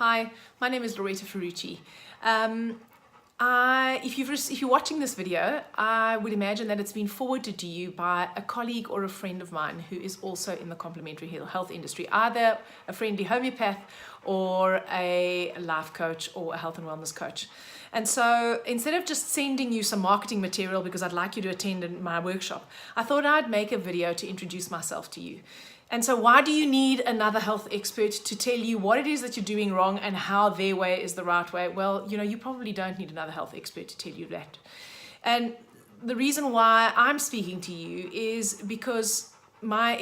Hi, my name is Loretta. If you're watching this video, I would imagine that it's been forwarded to you by a colleague or a friend of mine who is also in the complementary health industry, either a friendly homeopath or a life coach or a health and wellness coach. And so instead of just sending you some marketing material because I'd like you to attend my workshop, I thought I'd make a video to introduce myself to you. And so why do you need another health expert to tell you what it is that you're doing wrong and how their way is the right way? Well, you probably don't need another health expert to tell you that. And the reason why I'm speaking to you is because my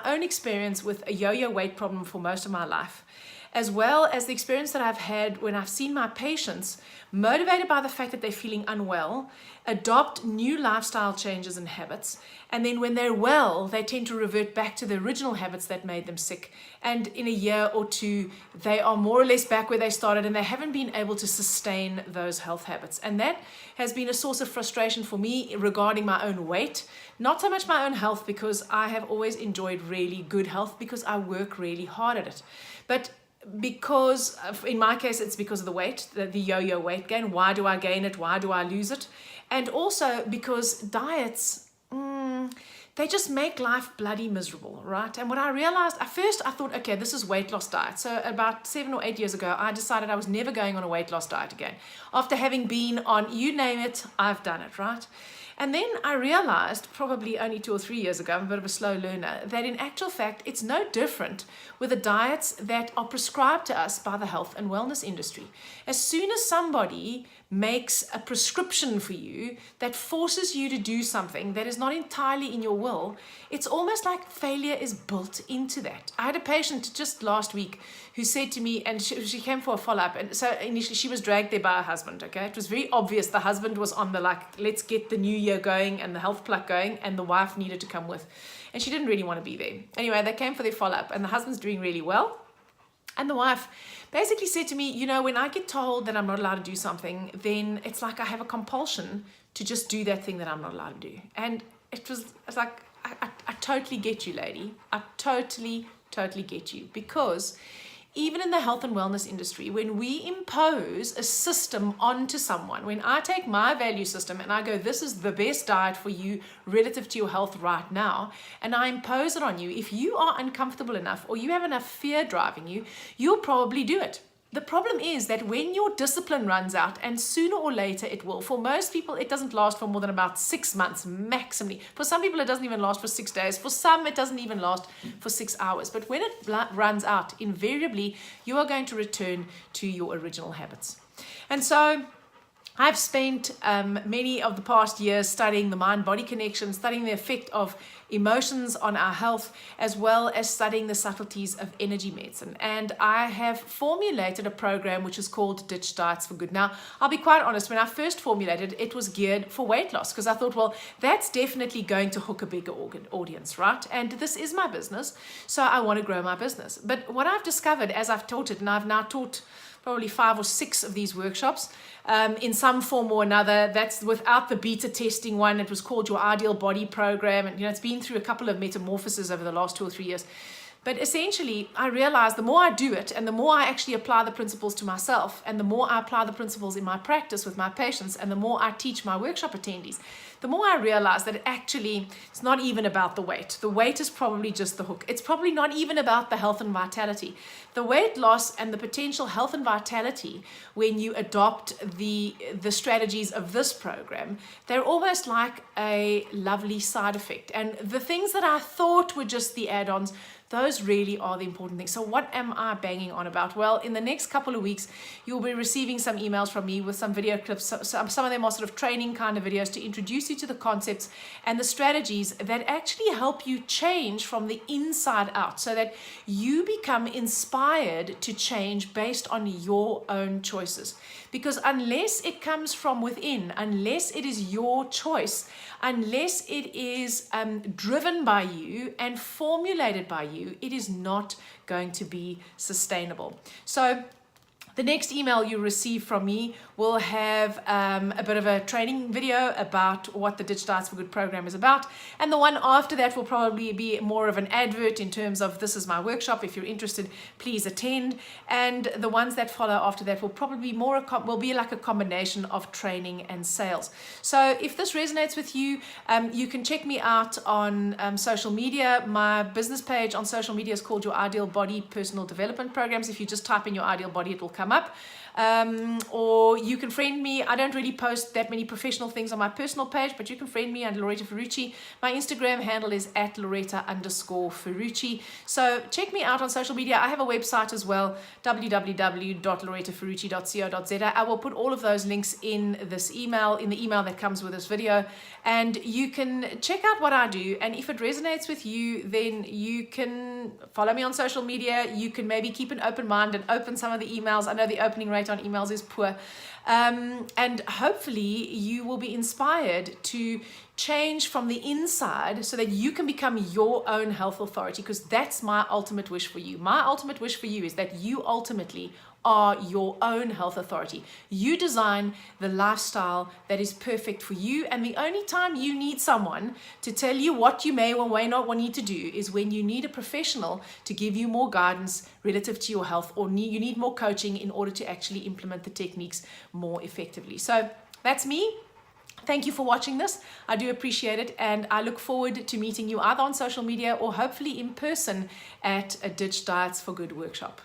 own experience with a yo-yo weight problem for most of my life, as well as the experience that I've had when I've seen my patients motivated by the fact that they're feeling unwell, adopt new lifestyle changes and habits, and then when they're well, they tend to revert back to the original habits that made them sick. And in a year or two, they are more or less back where they started, and they haven't been able to sustain those health habits. And that has been a source of frustration for me regarding my own weight, not so much my own health, because I have always enjoyed really good health because I work really hard at it. But because in my case it's because of the weight, the yo-yo weight gain. Why do I gain it? Why do I lose it? And also because diets, they just make life bloody miserable, right? And what I realized, at first I thought, okay, this is weight loss diet. So about 7 or 8 years ago, I decided I was never going on a weight loss diet again. After having been on, you name it, I've done it, right? And then I realized, probably only 2 or 3 years ago, I'm a bit of a slow learner, that in actual fact, it's no different with the diets that are prescribed to us by the health and wellness industry. As soon as somebody makes a prescription for you that forces you to do something that is not entirely in your will, it's almost like failure is built into that. I had a patient just last week who said to me, and she came for a follow-up, and so initially she was dragged there by her husband, okay? It was very obvious the husband was on the let's get the new year going and the health pluck going, and the wife needed to come with, and she didn't really want to be there. Anyway, they came for their follow-up, and the husband's doing really well. And the wife basically said to me, when I get told that I'm not allowed to do something, then it's like I have a compulsion to just do that thing that I'm not allowed to do. And it's like, I totally get you, lady. I totally get you. Because even in the health and wellness industry, when we impose a system onto someone, when I take my value system and I go, this is the best diet for you relative to your health right now, and I impose it on you, if you are uncomfortable enough or you have enough fear driving you, you'll probably do it. The problem is that when your discipline runs out, and sooner or later it will, for most people it doesn't last for more than about 6 months maximally. For some people it doesn't even last for 6 days. For some it doesn't even last for 6 hours. But when it runs out, invariably you are going to return to your original habits. And so I've spent many of the past years studying the mind-body connection, studying the effect of emotions on our health, as well as studying the subtleties of energy medicine. And I have formulated a program which is called Ditch Diets for Good. Now, I'll be quite honest, when I first formulated it, it was geared for weight loss, because I thought, well, that's definitely going to hook a bigger audience, right? And this is my business, so I want to grow my business. But what I've discovered as I've taught it, and I've now taught probably 5 or 6 of these workshops in some form or another. That's without the beta testing one. It was called Your Ideal Body Program. And it's been through a couple of metamorphoses over the last 2 or 3 years. But essentially, I realized the more I do it and the more I actually apply the principles to myself, and the more I apply the principles in my practice with my patients, and the more I teach my workshop attendees, the more I realize that actually it's not even about the weight. The weight is probably just the hook. It's probably not even about the health and vitality. The weight loss and the potential health and vitality, when you adopt the strategies of this program, they're almost like a lovely side effect. And the things that I thought were just the add-ons, those really are the important things. So what am I banging on about? Well, in the next couple of weeks, you'll be receiving some emails from me with some video clips. Some of them are sort of training kind of videos to introduce you to the concepts and the strategies that actually help you change from the inside out, so that you become inspired to change based on your own choices. Because unless it comes from within, unless it is your choice, unless it is driven by you and formulated by you, it is not going to be sustainable. So the next email you receive from me will have a bit of a training video about what the Ditch Diets for Good program is about. And the one after that will probably be more of an advert in terms of this is my workshop. If you're interested, please attend. And the ones that follow after that will probably will be like a combination of training and sales. So if this resonates with you, you can check me out on social media. My business page on social media is called Your Ideal Body Personal Development Programs. If you just type in Your Ideal Body, it will come up. Or you can friend me. I don't really post that many professional things on my personal page, but you can friend me under Loretta Ferrucci. My Instagram handle is @Loretta_Ferrucci. So check me out on social media. I have a website as well, www.lorettaferrucci.co.za. I will put all of those links in this email, in the email that comes with this video, and you can check out what I do. And if it resonates with you, then you can follow me on social media. You can maybe keep an open mind and open some of the emails. I know the opening rate on emails is poor, and hopefully you will be inspired to change from the inside so that you can become your own health authority, because that's my ultimate wish for you. My ultimate wish for you is that you ultimately are your own health authority. You design the lifestyle that is perfect for you, and the only time you need someone to tell you what you may or may not need to do is when you need a professional to give you more guidance relative to your health, or you need more coaching in order to actually implement the techniques more effectively. So that's me. Thank you for watching this. I do appreciate it, and I look forward to meeting you either on social media or hopefully in person at a Ditch Diets for Good workshop.